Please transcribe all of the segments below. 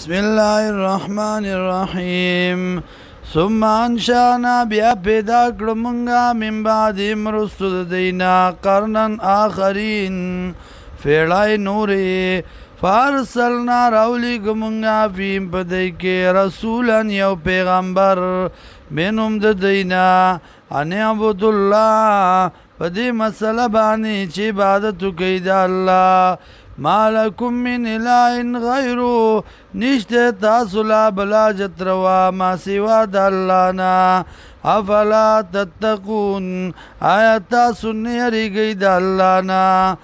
بسم الله الرحمن الرحیم ثم انشانا بیا پیدا کړمږه من بعد مرستو د دینا قرنن آخرین فیړای نورې فارسلنا راولی ګمږه فیم په دی کې رسولا یو پیغمبر منهم د دینا ان عبد الله په دې مسله باندې چې عبادت کوي د الله ما لکم من اله غیرو نشته تاسو لا بلا جتروا ما سوا د الله نه افلا تتقون آیا تاسو نه یریږئ د الله نه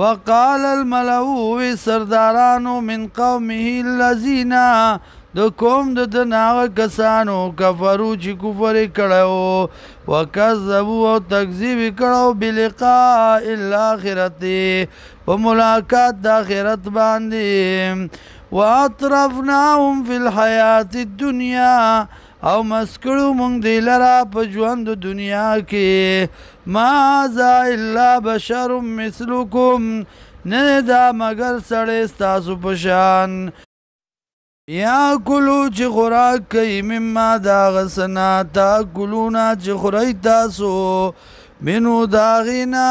وقال الملأ سردارانو من قومه الذين د قوم د ناغه کسانو کفرو چې کفر کړو وکذبوا او تکذیب کړو بلقاء الاخرته په ملاقات د آخرت باندې واطرفناهم فی الحیات الدنیا او مسکړو مونږ دی لرا په ژوند د دنیا کې ما ذا الا بشر مثلکم نه دا مگر سړی ستاسو په شان یا کلو چې خوراک کوي مما دا غسنا تا کلونا چې خورئ تاسو منو داغینا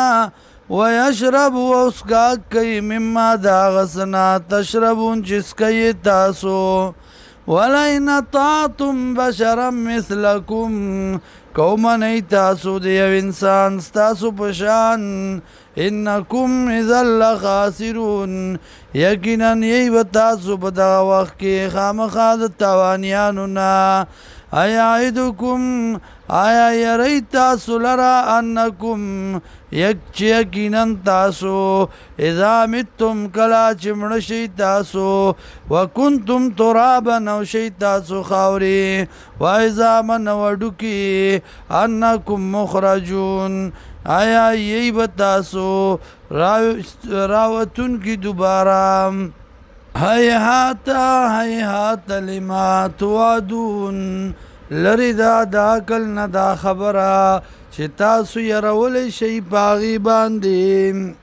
ویشرب واسکاک کوي مما دا غسنا تشربون چې سکئ تاسو ولئن اطعتم بشرا مثلکم کومنئ تاسو د یو انسان ستاسو په شان انکم اذا لخاسرون یقینا یی و تاسو په دغه وخت کې خامخا د تاوانیانو نه ایعدکم آیا یری تاسو لرا انکم یقینا تاسو اذا متم کلا چې مړه شئ تاسو وکنتم ترابا او شئ تاسو خاورې وعظاما وډوکي انکم مخرجون آیا یی به تاسو راوتون کی دوباره هیهات هیهات لما توعدون لری دا عقل نه دا خبره چې تاسو یې راولی شئ په هغې باندې